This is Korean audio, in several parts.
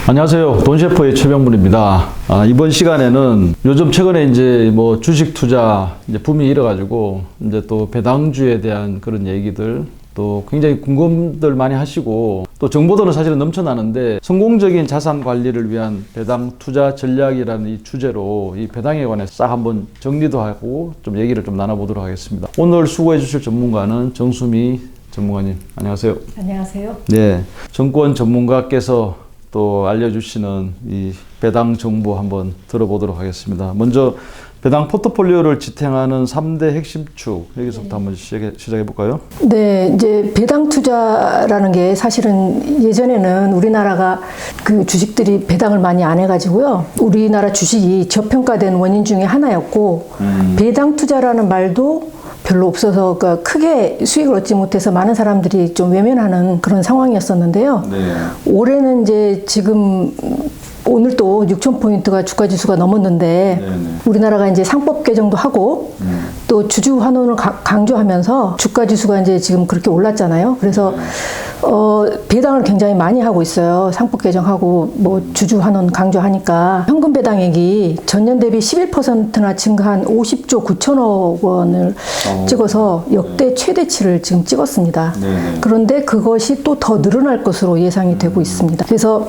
안녕하세요. 돈셰퍼의 최병문입니다. 이번 시간에는 요즘 최근에 이제 뭐 주식 투자 이제 붐이 일어가지고 이제 또 배당주에 대한 그런 얘기들 또 굉장히 궁금들 많이 하시고 또 정보들은 사실은 넘쳐나는데 성공적인 자산 관리를 위한 배당 투자 전략이라는 이 주제로 이 배당에 관해서 싹 한번 정리도 하고 좀 얘기를 좀 나눠보도록 하겠습니다. 오늘 수고해 주실 전문가는 정수미 전문가님. 안녕하세요. 안녕하세요. 네. 정권 전문가께서 또 알려주시는 이 배당 정보 한번 들어보도록 하겠습니다. 먼저 배당 포트폴리오를 지탱하는 3대 핵심 축 여기서부터 한번 시작해 볼까요? 네, 이제 배당 투자라는 게 사실은 예전에는 우리나라가 그 주식들이 배당을 많이 안 해가지고요. 우리나라 주식이 저평가된 원인 중에 하나였고 배당 투자라는 말도 별로 없어서 그러니까 크게 수익을 얻지 못해서 많은 사람들이 좀 외면하는 그런 상황이었었는데요. 네. 올해는 이제 지금 오늘 또 6,000포인트가 주가지수가 넘었는데 네네. 우리나라가 이제 상법 개정도 하고 또 주주 환원을 강조하면서 주가지수가 이제 지금 그렇게 올랐잖아요. 그래서 배당을 굉장히 많이 하고 있어요. 상법 개정하고 뭐 주주 환원 강조하니까 현금 배당액이 전년 대비 11%나 증가한 50조 9천억 원을 찍어서 역대 최대치를 지금 찍었습니다. 네네. 그런데 그것이 또 더 늘어날 것으로 예상이 되고 있습니다. 그래서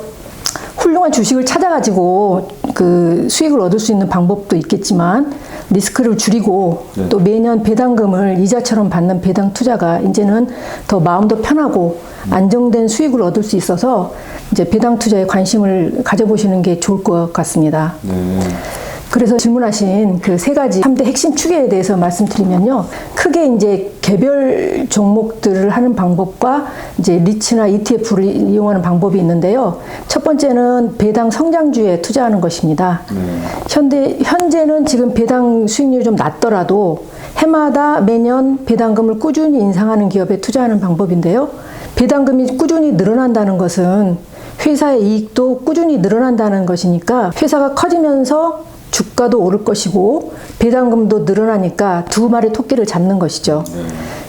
훌륭한 주식을 찾아가지고 그 수익을 얻을 수 있는 방법도 있겠지만 리스크를 줄이고 네. 또 매년 배당금을 이자처럼 받는 배당 투자가 이제는 더 마음도 편하고 안정된 수익을 얻을 수 있어서 이제 배당 투자에 관심을 가져보시는 게 좋을 것 같습니다. 네. 그래서 질문하신 그 세 가지 3대 핵심 축에 대해서 말씀드리면요. 크게 이제 개별 종목들을 하는 방법과 이제 리츠나 ETF를 이용하는 방법이 있는데요. 첫 번째는 배당 성장주에 투자하는 것입니다. 현재는 지금 배당 수익률이 좀 낮더라도 해마다 매년 배당금을 꾸준히 인상하는 기업에 투자하는 방법인데요. 배당금이 꾸준히 늘어난다는 것은 회사의 이익도 꾸준히 늘어난다는 것이니까 회사가 커지면서 주가도 오를 것이고 배당금도 늘어나니까 두 마리 토끼를 잡는 것이죠.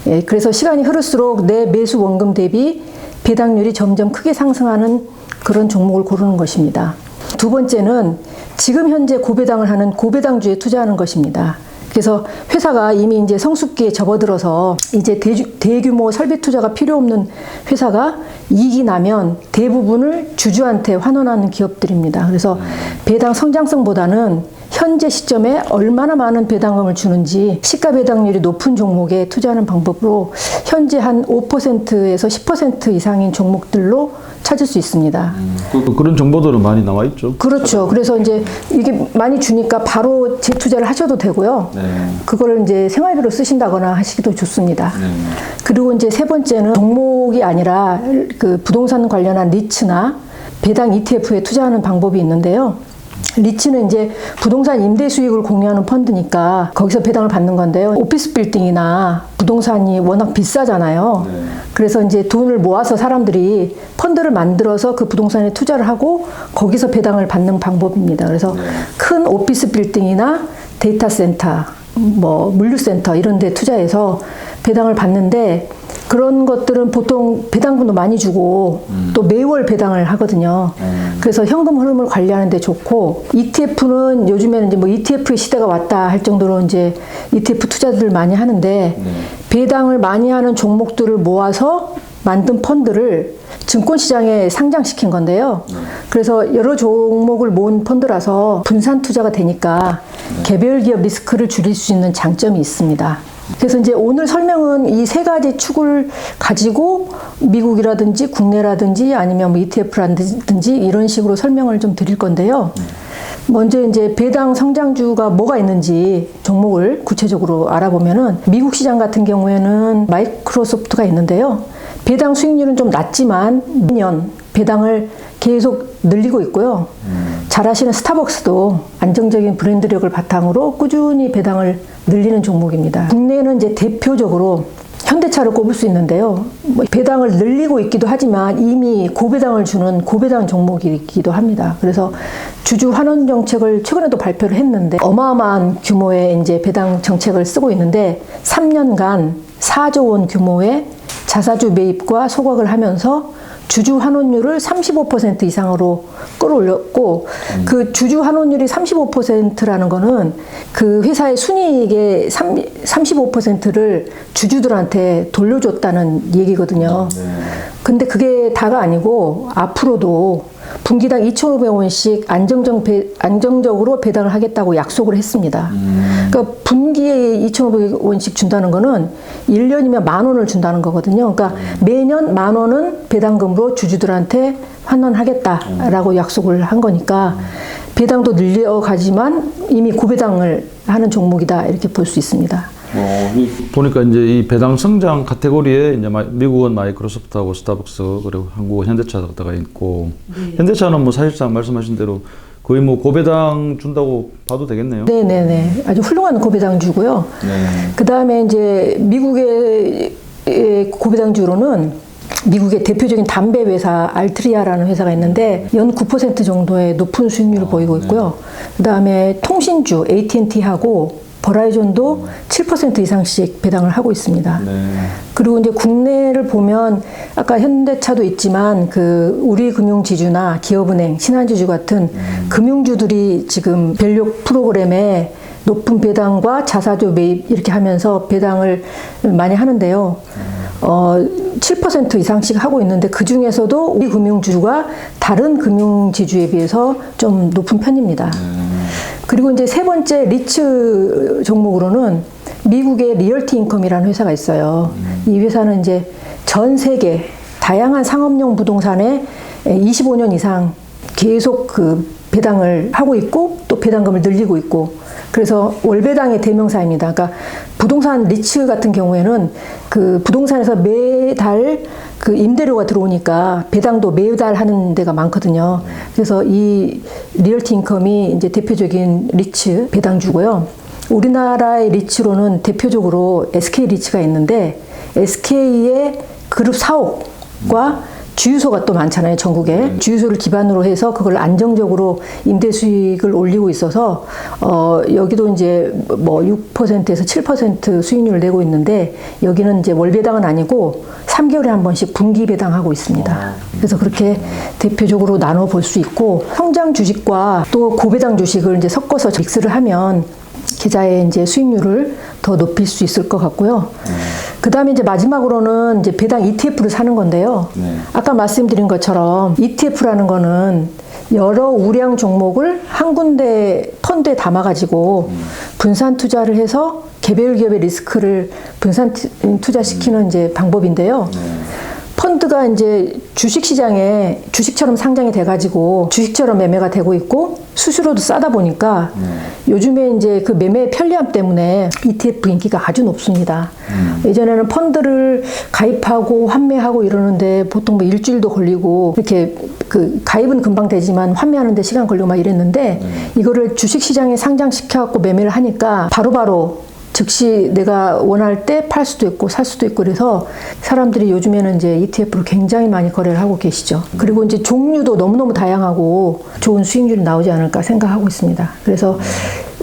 예, 그래서 시간이 흐를수록 내 매수 원금 대비 배당률이 점점 크게 상승하는 그런 종목을 고르는 것입니다. 두 번째는 지금 현재 고배당을 하는 고배당주에 투자하는 것입니다. 그래서 회사가 이미 이제 성숙기에 접어들어서 이제 대규모 설비 투자가 필요 없는 회사가 이익이 나면 대부분을 주주한테 환원하는 기업들입니다. 그래서 배당 성장성보다는 현재 시점에 얼마나 많은 배당금을 주는지 시가 배당률이 높은 종목에 투자하는 방법으로 현재 한 5%에서 10% 이상인 종목들로 찾을 수 있습니다. 그런 정보들은 많이 나와 있죠. 그렇죠. 그래서 이제 이게 많이 주니까 바로 재투자를 하셔도 되고요. 네. 그거를 이제 생활비로 쓰신다거나 하시기도 좋습니다. 네. 그리고 이제 세 번째는 종목이 아니라 그 부동산 관련한 리츠나 배당 ETF에 투자하는 방법이 있는데요. 리츠는 이제 부동산 임대 수익을 공유하는 펀드니까 거기서 배당을 받는 건데요. 오피스 빌딩이나 부동산이 워낙 비싸잖아요. 네. 그래서 이제 돈을 모아서 사람들이 펀드를 만들어서 그 부동산에 투자를 하고 거기서 배당을 받는 방법입니다. 그래서 네. 큰 오피스 빌딩이나 데이터 센터, 뭐 물류센터 이런 데 투자해서 배당을 받는데 그런 것들은 보통 배당금도 많이 주고 또 매월 배당을 하거든요. 그래서 현금 흐름을 관리하는 데 좋고 ETF는 요즘에는 이제 뭐 ETF의 시대가 왔다 할 정도로 이제 ETF 투자들을 많이 하는데 배당을 많이 하는 종목들을 모아서 만든 펀드를 증권시장에 상장시킨 건데요. 그래서 여러 종목을 모은 펀드라서 분산 투자가 되니까 개별 기업 리스크를 줄일 수 있는 장점이 있습니다. 그래서 이제 오늘 설명은 이 세 가지 축을 가지고 미국이라든지 국내라든지 아니면 뭐 ETF라든지 이런 식으로 설명을 좀 드릴 건데요. 먼저 이제 배당 성장주가 뭐가 있는지 종목을 구체적으로 알아보면은 미국 시장 같은 경우에는 마이크로소프트가 있는데요. 배당 수익률은 좀 낮지만 매년 배당을 계속 늘리고 있고요. 잘 아시는 스타벅스도 안정적인 브랜드력을 바탕으로 꾸준히 배당을 늘리는 종목입니다. 국내에는 이제 대표적으로 현대차를 꼽을 수 있는데요. 뭐 배당을 늘리고 있기도 하지만 이미 고배당을 주는 고배당 종목이기도 합니다. 그래서 주주 환원 정책을 최근에도 발표를 했는데 어마어마한 규모의 이제 배당 정책을 쓰고 있는데 3년간 4조 원 규모의 자사주 매입과 소각을 하면서 주주 환원율을 35% 이상으로 끌어올렸고 그 주주 환원율이 35%라는 거는 그 회사의 순이익의 35%를 주주들한테 돌려줬다는 얘기거든요. 근데 그게 다가 아니고 앞으로도 분기당 2,500원씩 안정적으로 배당을 하겠다고 약속을 했습니다. 그러니까 분기에 2,500원씩 준다는 거는 1년이면 10,000원을 준다는 거거든요. 그러니까 매년 10,000원은 배당금으로 주주들한테 환원하겠다라고 약속을 한 거니까 배당도 늘려가지만 이미 고배당을 하는 종목이다 이렇게 볼 수 있습니다. 보니까 이제 이 배당 성장 카테고리에 이제 미국은 마이크로소프트하고 스타벅스 그리고 한국은 현대차가 있고 현대차는 뭐 사실상 말씀하신 대로 거의 뭐 고배당 준다고 봐도 되겠네요. 네네네. 아주 훌륭한 고배당주고요. 그 다음에 이제 미국의 고배당주로는 미국의 대표적인 담배 회사 알트리아라는 회사가 있는데 연 9% 정도의 높은 수익률을 보이고 있고요. 그 다음에 통신주 AT&T하고 버라이전도 7% 이상씩 배당을 하고 있습니다. 그리고 이제 국내를 보면 아까 현대차도 있지만 그 우리금융지주나 기업은행, 신한지주 같은 금융주들이 지금 밸류 프로그램에 높은 배당과 자사주 매입 이렇게 하면서 배당을 많이 하는데요. 7% 이상씩 하고 있는데 그 중에서도 우리 금융주가 다른 금융지주에 비해서 좀 높은 편입니다. 그리고 이제 세 번째 리츠 종목으로는 미국의 리얼티 인컴이라는 회사가 있어요. 이 회사는 이제 전 세계 다양한 상업용 부동산에 25년 이상 계속 그 배당을 하고 있고 또 배당금을 늘리고 있고 그래서 월배당의 대명사입니다. 그러니까 부동산 리츠 같은 경우에는 그 부동산에서 매달 그 임대료가 들어오니까 배당도 매달 하는 데가 많거든요. 그래서 이 리얼티 인컴이 이제 대표적인 리츠 배당주고요. 우리나라의 리츠로는 대표적으로 SK 리츠가 있는데 SK의 그룹 사옥과 주유소가 또 많잖아요, 전국에. 주유소를 기반으로 해서 그걸 안정적으로 임대 수익을 올리고 있어서, 여기도 이제 뭐 6%에서 7% 수익률을 내고 있는데, 여기는 이제 월배당은 아니고 3개월에 한 번씩 분기 배당하고 있습니다. 그래서 그렇게 대표적으로 나눠 볼 수 있고, 성장 주식과 또 고배당 주식을 이제 섞어서 믹스를 하면 계좌의 이제 수익률을 더 높일 수 있을 것 같고요. 그 다음에 이제 마지막으로는 이제 배당 ETF를 사는 건데요. 아까 말씀드린 것처럼 ETF라는 거는 여러 우량 종목을 한 군데 펀드에 담아가지고 분산 투자를 해서 개별 기업의 리스크를 분산 투자시키는 이제 방법인데요. 펀드가 이제 주식시장에 주식처럼 상장이 돼가지고 주식처럼 매매가 되고 있고 수수료도 싸다 보니까 요즘에 이제 그 매매 편리함 때문에 ETF 인기가 아주 높습니다. 예전에는 펀드를 가입하고 환매하고 이러는데 보통 뭐 일주일도 걸리고 이렇게 그 가입은 금방 되지만 환매하는데 시간 걸리고 막 이랬는데 이거를 주식시장에 상장시켜갖고 매매를 하니까 바로바로 즉시 내가 원할 때 팔 수도 있고 살 수도 있고 그래서 사람들이 요즘에는 이제 ETF를 굉장히 많이 거래를 하고 계시죠. 그리고 이제 종류도 너무너무 다양하고 좋은 수익률이 나오지 않을까 생각하고 있습니다. 그래서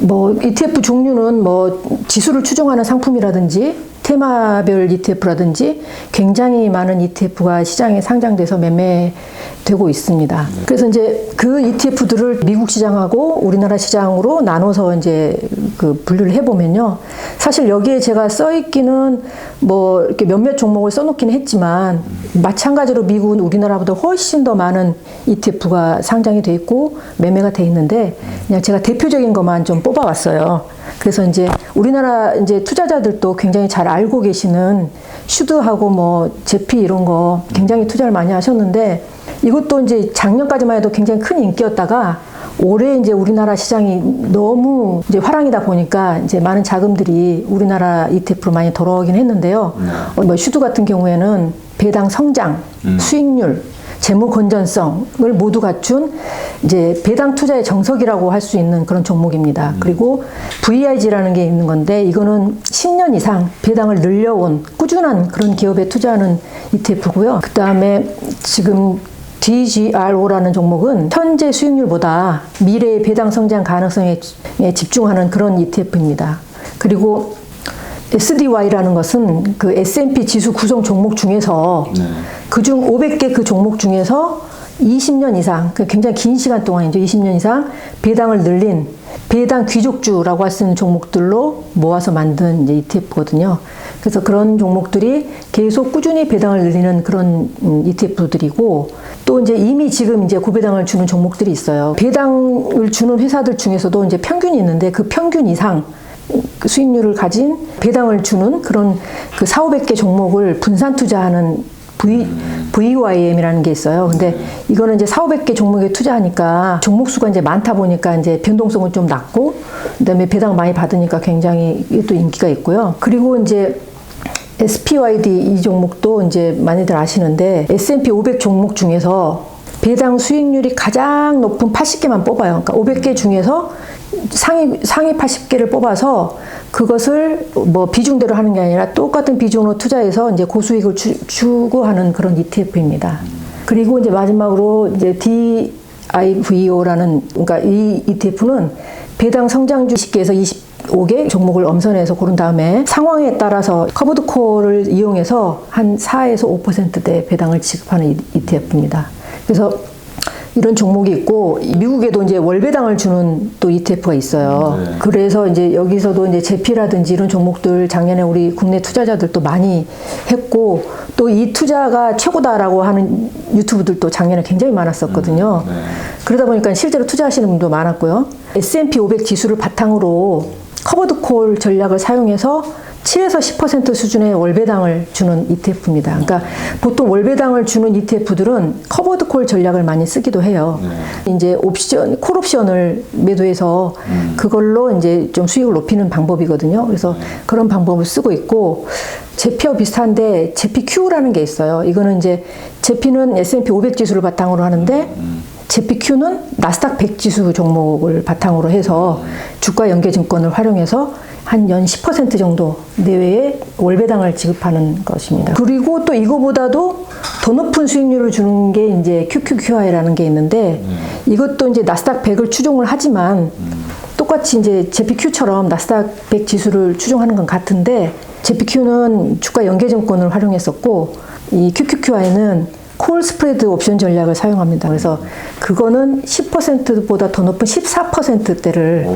뭐 ETF 종류는 뭐 지수를 추종하는 상품이라든지 테마별 ETF라든지 굉장히 많은 ETF가 시장에 상장돼서 매매되고 있습니다. 그래서 이제 그 ETF들을 미국 시장하고 우리나라 시장으로 나눠서 이제 그 분류를 해보면요. 사실 여기에 제가 써있기는 뭐 이렇게 몇몇 종목을 써놓기는 했지만 마찬가지로 미국은 우리나라보다 훨씬 더 많은 ETF가 상장이 돼 있고 매매가 돼 있는데 그냥 제가 대표적인 것만 좀 뽑아왔어요. 그래서 이제 우리나라 이제 투자자들도 굉장히 잘 알고 계시는 슈드하고 뭐 제피 이런 거 굉장히 투자를 많이 하셨는데 이것도 이제 작년까지만 해도 굉장히 큰 인기였다가 올해 이제 우리나라 시장이 너무 이제 화랑이다 보니까 이제 많은 자금들이 우리나라 ETF로 많이 돌아오긴 했는데요. 뭐 슈드 같은 경우에는 배당 성장, 수익률, 재무 건전성을 모두 갖춘 이제 배당 투자의 정석이라고 할 수 있는 그런 종목입니다. 그리고 VIG라는 게 있는 건데 이거는 10년 이상 배당을 늘려온 꾸준한 그런 기업에 투자하는 ETF고요. 그 다음에 지금 DGRO라는 종목은 현재 수익률보다 미래의 배당 성장 가능성에 집중하는 그런 ETF입니다. 그리고 SDY라는 것은 그 S&P 지수 구성 종목 중에서 네. 그중 500개 그 종목 중에서 20년 이상, 굉장히 긴 시간 동안이죠. 20년 이상 배당을 늘린 배당 귀족주라고 할 수 있는 종목들로 모아서 만든 이제 ETF거든요. 그래서 그런 종목들이 계속 꾸준히 배당을 늘리는 그런 ETF들이고, 또 이제 이미 지금 이제 고배당을 주는 종목들이 있어요. 배당을 주는 회사들 중에서도 이제 평균이 있는데 그 평균 이상 수익률을 가진 배당을 주는 그런 그 4,500개 종목을 분산 투자하는 VYM이라는 게 있어요. 근데 이거는 이제 4,500개 종목에 투자하니까 종목 수가 이제 많다 보니까 이제 변동성은 좀 낮고, 그다음에 배당 많이 받으니까 굉장히 또 인기가 있고요. 그리고 이제 SPYD 이 종목도 이제 많이들 아시는데 S&P 500 종목 중에서 배당 수익률이 가장 높은 80개만 뽑아요. 그러니까 500개 중에서 상위 80개를 뽑아서 그것을 뭐 비중대로 하는 게 아니라 똑같은 비중으로 투자해서 이제 고수익을 추구하는 그런 ETF입니다. 그리고 이제 마지막으로 이제 DIVO라는, 그러니까 이 ETF는 배당 성장주 20개에서 25개 종목을 엄선해서 고른 다음에 상황에 따라서 커버드 콜을 이용해서 한 4에서 5%대 배당을 지급하는 ETF입니다. 그래서 이런 종목이 있고, 미국에도 이제 월배당을 주는 또 ETF가 있어요. 네. 그래서 이제 여기서도 이제 제피라든지 이런 종목들 작년에 우리 국내 투자자들도 많이 했고, 또 이 투자가 최고다라고 하는 유튜브들도 작년에 굉장히 많았었거든요. 네. 그러다 보니까 실제로 투자하시는 분도 많았고요. S&P 500 지수를 바탕으로 커버드 콜 전략을 사용해서 7에서 10% 수준의 월배당을 주는 ETF입니다. 그러니까 보통 월배당을 주는 ETF들은 커버드 콜 전략을 많이 쓰기도 해요. 네. 이제 콜 옵션을 매도해서 그걸로 이제 좀 수익을 높이는 방법이거든요. 그래서 그런 방법을 쓰고 있고, 제피와 비슷한데 제피Q라는 게 있어요. 이거는 이제 제피는 S&P 500 지수를 바탕으로 하는데 제피Q는 나스닥 100 지수 종목을 바탕으로 해서 주가 연계증권을 활용해서 한 연 10% 정도 내외의 월배당을 지급하는 것입니다. 그리고 또 이거보다도 더 높은 수익률을 주는 게 이제 QQQI라는 게 있는데, 이것도 이제 나스닥 100을 추종을 하지만 똑같이 이제 제피Q처럼 나스닥 100 지수를 추종하는 건 같은데, 제피Q는 주가 연계증권을 활용했었고, 이 QQQI는 콜 스프레드 옵션 전략을 사용합니다. 그래서 그거는 10%보다 더 높은 14%대를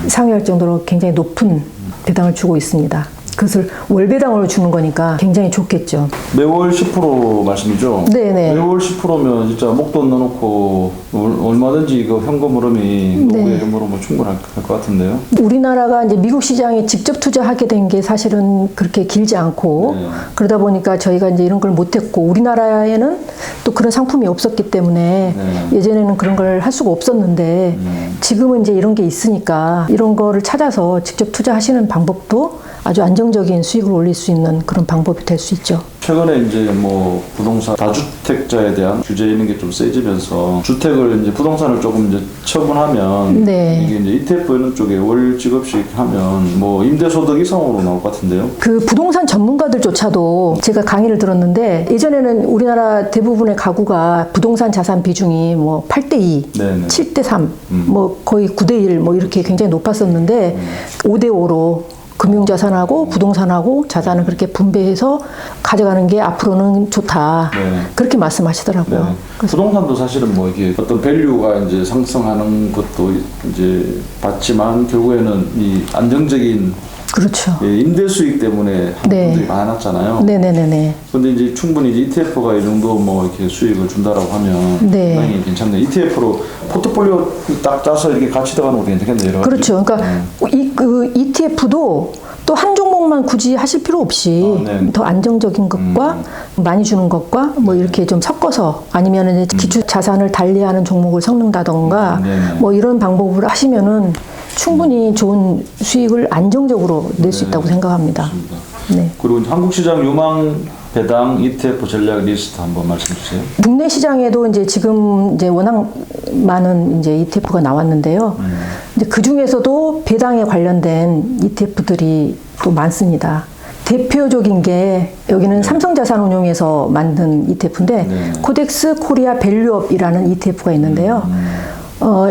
상회할 정도로 굉장히 높은 배당을 주고 있습니다. 그것을 월배당으로 주는 거니까 굉장히 좋겠죠. 매월 10% 말씀이죠? 네네. 매월 10%면 진짜 목돈 넣어놓고 얼마든지 그 현금 흐름이 노후의 흐름으로 충분할 것 같은데요? 우리나라가 이제 미국 시장에 직접 투자하게 된 게 사실은 그렇게 길지 않고, 그러다 보니까 저희가 이제 이런 걸 못했고, 우리나라에는 또 그런 상품이 없었기 때문에 예전에는 그런 걸 할 수가 없었는데, 지금은 이제 이런 게 있으니까 이런 거를 찾아서 직접 투자하시는 방법도 아주 안정적인 수익을 올릴 수 있는 그런 방법이 될 수 있죠. 최근에 이제 뭐 부동산 다주택자에 대한 규제 있는 게 좀 세지면서 주택을 이제 부동산을 조금 이제 처분하면 네. 이게 이제 ETF 이런 쪽에 월 지급식 하면 뭐 임대소득 이상으로 나올 것 같은데요? 그 부동산 전문가들조차도 제가 강의를 들었는데, 예전에는 우리나라 대부분의 가구가 부동산 자산 비중이 뭐 8대2, 네네. 7대3, 뭐 거의 9대1 뭐 이렇게 굉장히 높았었는데 5대5로 금융자산하고 부동산하고 자산을 그렇게 분배해서 가져가는 게 앞으로는 좋다. 네. 그렇게 말씀하시더라고요. 네. 부동산도 사실은 뭐 이게 어떤 밸류가 이제 상승하는 것도 이제 봤지만 결국에는 이 안정적인 그렇죠. 임대 수익 때문에 분들이 많았잖아요. 네네네네. 근데 이제 충분히 이제 ETF가 이 정도 뭐 이렇게 수익을 준다라고 하면 네. 상당히 괜찮네요. ETF로 포트폴리오 딱 짜서 이렇게 같이 들어가는 것도 괜찮겠네요. 여러 가지. 그렇죠. 그러니까 그 ETF도 또 한 종목만 굳이 하실 필요 없이 네. 더 안정적인 것과 많이 주는 것과 뭐 이렇게 좀 섞어서, 아니면은 기초 자산을 달리하는 종목을 섞는다던가 뭐 이런 방법으로 하시면은 충분히 좋은 수익을 안정적으로 낼 수 있다고 생각합니다. 맞습니다. 네. 그리고 이제 한국 시장 유망 배당 ETF 전략 리스트 한번 말씀해 주세요. 국내 시장에도 이제 지금 이제 워낙 많은 이제 ETF가 나왔는데요. 이제 그 중에서도 배당에 관련된 ETF들이 또 많습니다. 대표적인 게 여기는 삼성자산운용에서 만든 ETF인데 코덱스 코리아 밸류업이라는 ETF가 있는데요.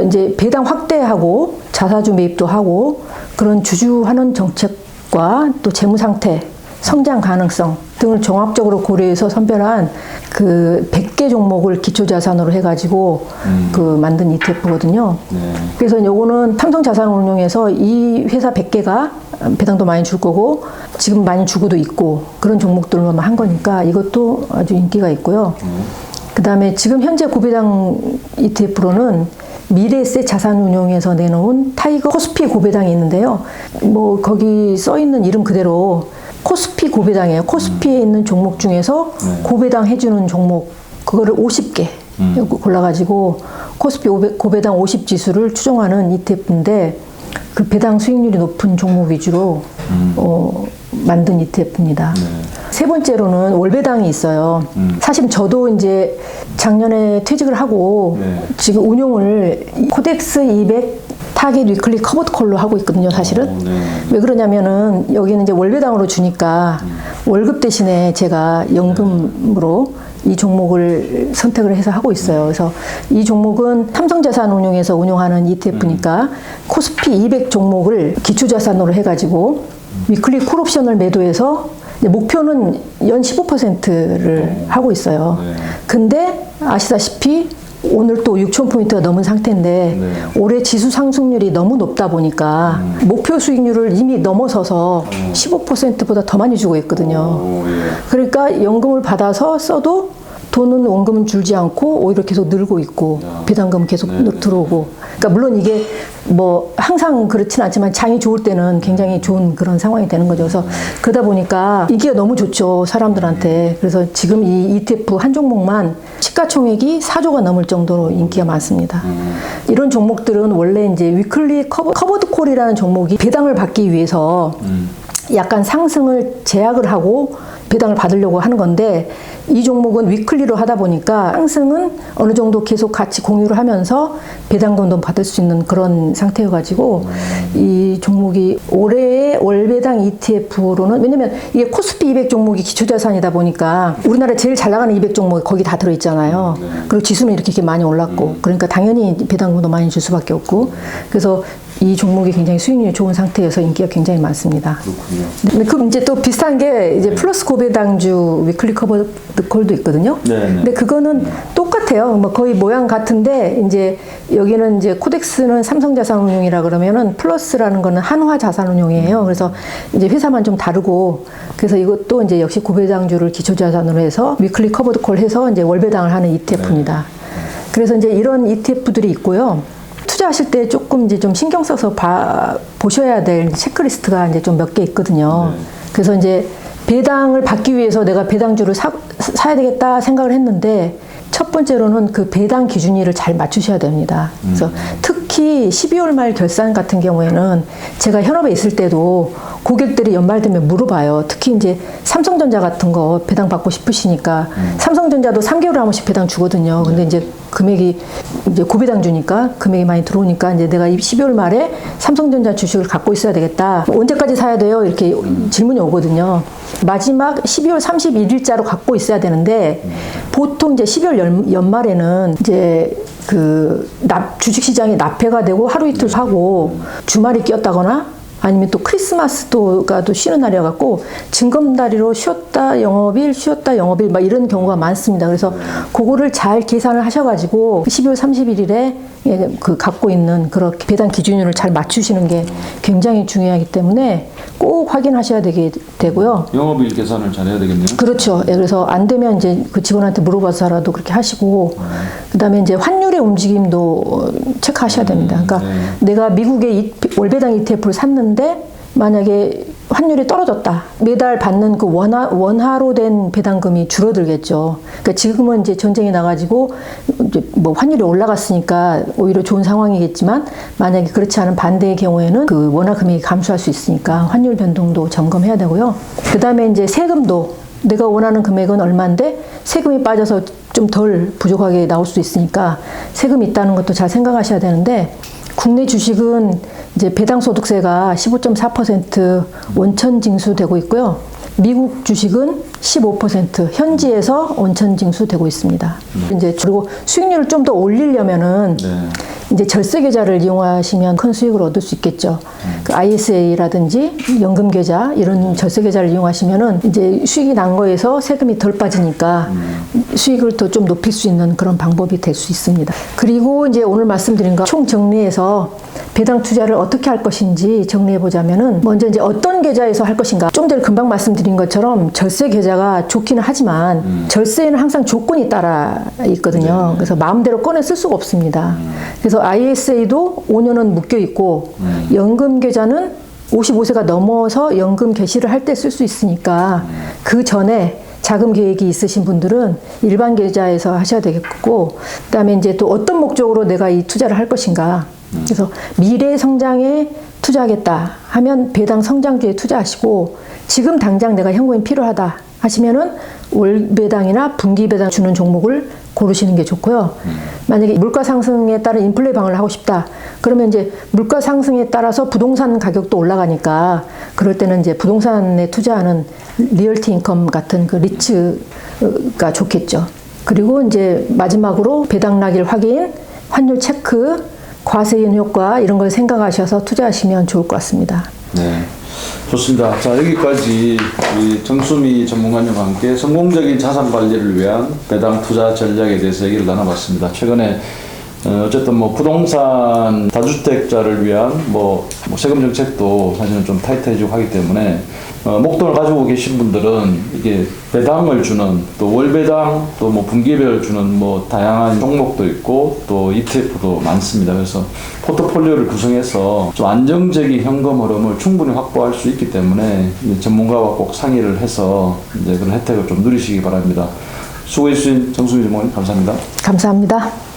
이제 배당 확대하고 자사주 매입도 하고 그런 주주환원 정책 과 또 재무 상태, 성장 가능성 등을 종합적으로 고려해서 선별한 그 100개 종목을 기초자산으로 해가지고 그 만든 ETF거든요. 그래서 요거는 삼성자산운용에서 이 회사 100개가 배당도 많이 줄 거고 지금 많이 주고도 있고 그런 종목들만 한 거니까 이것도 아주 인기가 있고요. 그 다음에 지금 현재 고배당 ETF로는 미래에셋 자산운용에서 내놓은 타이거 코스피 고배당이 있는데요. 뭐 거기 써 있는 이름 그대로 코스피 고배당이에요. 코스피에 있는 종목 중에서 고배당 해주는 종목 그거를 50개 골라가지고 코스피 고배당 50 지수를 추종하는 ETF인데 그 배당 수익률이 높은 종목 위주로 만든 ETF입니다. 세 번째로는 월배당이 있어요. 사실 저도 이제 작년에 퇴직을 하고 지금 운용을 코덱스 200 타겟 위클리 커버드 콜로 하고 있거든요, 사실은. 왜 그러냐면은 여기는 이제 월배당으로 주니까 월급 대신에 제가 연금으로 이 종목을 선택을 해서 하고 있어요. 그래서 이 종목은 삼성자산운용에서 운용하는 ETF니까 코스피 200 종목을 기초자산으로 해가지고 위클리 콜옵션을 매도해서 목표는 연 15%를 하고 있어요. 근데 아시다시피 오늘 또 6,000포인트가 넘은 상태인데 올해 지수 상승률이 너무 높다 보니까 목표 수익률을 이미 넘어서서 15%보다 더 많이 주고 있거든요. 그러니까 연금을 받아서 써도 돈은 원금은 줄지 않고 오히려 계속 늘고 있고 배당금 계속 들어오고 그러니까 물론 이게 뭐 항상 그렇진 않지만 장이 좋을 때는 굉장히 좋은 그런 상황이 되는 거죠. 그래서 그러다 보니까 인기가 너무 좋죠, 사람들한테. 그래서 지금 이 ETF 한 종목만 시가총액이 4조가 넘을 정도로 인기가 많습니다. 이런 종목들은 원래 이제 위클리 커버드 콜이라는 종목이 배당을 받기 위해서 약간 상승을 제약을 하고 배당을 받으려고 하는 건데 이 종목은 위클리로 하다 보니까 상승은 어느 정도 계속 같이 공유를 하면서 배당금도 받을 수 있는 그런 상태여가지고 이 종목이 올해의 월배당 ETF로는 왜냐면 이게 코스피 200 종목이 기초자산이다 보니까 우리나라 제일 잘 나가는 200 종목이 거기 다 들어있잖아요. 그리고 지수는 이렇게 많이 올랐고 그러니까 당연히 배당금도 많이 줄 수밖에 없고 그래서 이 종목이 굉장히 수익률이 좋은 상태여서 인기가 굉장히 많습니다. 그렇군요. 그럼 이제 또 비슷한 게 이제 플러스 고배당주 위클리 커버드 콜도 있거든요. 근데 그거는 똑같아요. 뭐 거의 모양 같은데 이제 여기는 이제 코덱스는 삼성자산운용이라 그러면은 플러스라는 거는 한화자산운용이에요. 그래서 이제 회사만 좀 다르고 그래서 이것도 이제 역시 고배당주를 기초자산으로 해서 위클리 커버드 콜 해서 이제 월배당을 하는 ETF입니다. 그래서 이제 이런 ETF들이 있고요. 투자하실 때 조금 이제 좀 신경 써서 보셔야 될 체크리스트가 이제 좀 몇 개 있거든요. 그래서 이제 배당을 받기 위해서 내가 배당주를 사야 되겠다 생각을 했는데 첫 번째로는 그 배당 기준일을 잘 맞추셔야 됩니다. 그래서 특히 12월 말 결산 같은 경우에는 제가 현업에 있을 때도 고객들이 연말 되면 물어봐요. 특히 이제 삼성전자 같은 거 배당 받고 싶으시니까 삼성전자도 3개월에 한 번씩 배당 주거든요. 근데 이제 금액이 이제 고배당 주니까 금액이 많이 들어오니까 이제 내가 12월 말에 삼성전자 주식을 갖고 있어야 되겠다. 언제까지 사야 돼요? 이렇게 질문이 오거든요. 마지막 12월 31일자로 갖고 있어야 되는데 보통 이제 12월 연말에는 이제 그 주식시장이 납회가 되고 하루 이틀 사고 주말이 끼었다거나 아니면 또 크리스마스가 또 쉬는 날이어갖고 징검다리로 쉬었다 영업일 막 이런 경우가 많습니다. 그래서 그거를 잘 계산을 하셔가지고 12월 31일에 그 갖고 있는 그렇게 배당 기준율을 잘 맞추시는 게 굉장히 중요하기 때문에 꼭 확인하셔야 되고요. 영업일 계산을 잘 해야 되겠네요. 그렇죠. 예, 그래서 안 되면 이제 그 직원한테 물어봐서라도 그렇게 하시고, 그다음에 이제 환율의 움직임도 체크하셔야 됩니다. 그러니까 내가 미국의 월배당 ETF를 샀는데 만약에 환율이 떨어졌다. 매달 받는 그 원화로 된 배당금이 줄어들겠죠. 그러니까 지금은 이제 전쟁이 나가지고 이제 뭐 환율이 올라갔으니까 오히려 좋은 상황이겠지만 만약에 그렇지 않은 반대의 경우에는 그 원화 금액이 감소할 수 있으니까 환율 변동도 점검해야 되고요. 그 다음에 이제 세금도 내가 원하는 금액은 얼마인데 세금이 빠져서 좀 덜 부족하게 나올 수 있으니까 세금이 있다는 것도 잘 생각하셔야 되는데 국내 주식은 이제 배당소득세가 15.4% 원천 징수되고 있고요. 미국 주식은 15% 현지에서 원천 징수되고 있습니다. 이제 그리고 수익률을 좀 더 올리려면은 이제 절세 계좌를 이용하시면 큰 수익을 얻을 수 있겠죠. 그 ISA라든지 연금 계좌 이런 절세 계좌를 이용하시면은 이제 수익이 난 거에서 세금이 덜 빠지니까 수익을 더 좀 높일 수 있는 그런 방법이 될 수 있습니다. 그리고 이제 오늘 말씀드린 거 총 정리해서 배당 투자를 어떻게 할 것인지 정리해 보자면은 먼저 이제 어떤 계좌에서 할 것인가. 좀 전에 금방 말씀드린 것처럼 절세 계좌가 좋기는 하지만 절세에는 항상 조건이 따라 있거든요. 그래서 마음대로 꺼내 쓸 수가 없습니다. 그래서 ISA도 5년은 묶여 있고 연금 계좌는 55세가 넘어서 연금 개시를 할 때 쓸 수 있으니까 그 전에 자금 계획이 있으신 분들은 일반 계좌에서 하셔야 되겠고, 그다음에 이제 또 어떤 목적으로 내가 이 투자를 할 것인가. 그래서 미래 성장에 투자하겠다 하면 배당 성장주에 투자하시고, 지금 당장 내가 현금이 필요하다 하시면은 월 배당이나 분기 배당 주는 종목을 고르시는 게 좋고요. 만약에 물가 상승에 따른 인플레 방어를 하고 싶다. 그러면 이제 물가 상승에 따라서 부동산 가격도 올라가니까 그럴 때는 이제 부동산에 투자하는 리얼티 인컴 같은 그 리츠가 좋겠죠. 그리고 이제 마지막으로 배당 낙일 확인, 환율 체크, 과세윤 효과 이런 걸 생각하셔서 투자하시면 좋을 것 같습니다. 네, 좋습니다. 자, 여기까지 우리 정수미 전문가님과 함께 성공적인 자산 관리를 위한 배당 투자 전략에 대해서 얘기를 나눠봤습니다. 최근에 어쨌든 뭐 부동산 다주택자를 위한 뭐 세금 정책도 사실은 좀 타이트해지고 하기 때문에 목돈을 가지고 계신 분들은 이게 배당을 주는 또 월배당 또 뭐 분기별 주는 뭐 다양한 종목도 있고 또 ETF도 많습니다. 그래서 포트폴리오를 구성해서 좀 안정적인 현금 흐름을 충분히 확보할 수 있기 때문에 전문가와 꼭 상의를 해서 이제 그런 혜택을 좀 누리시기 바랍니다. 수고해 주신 정수미 전문가님 감사합니다. 감사합니다.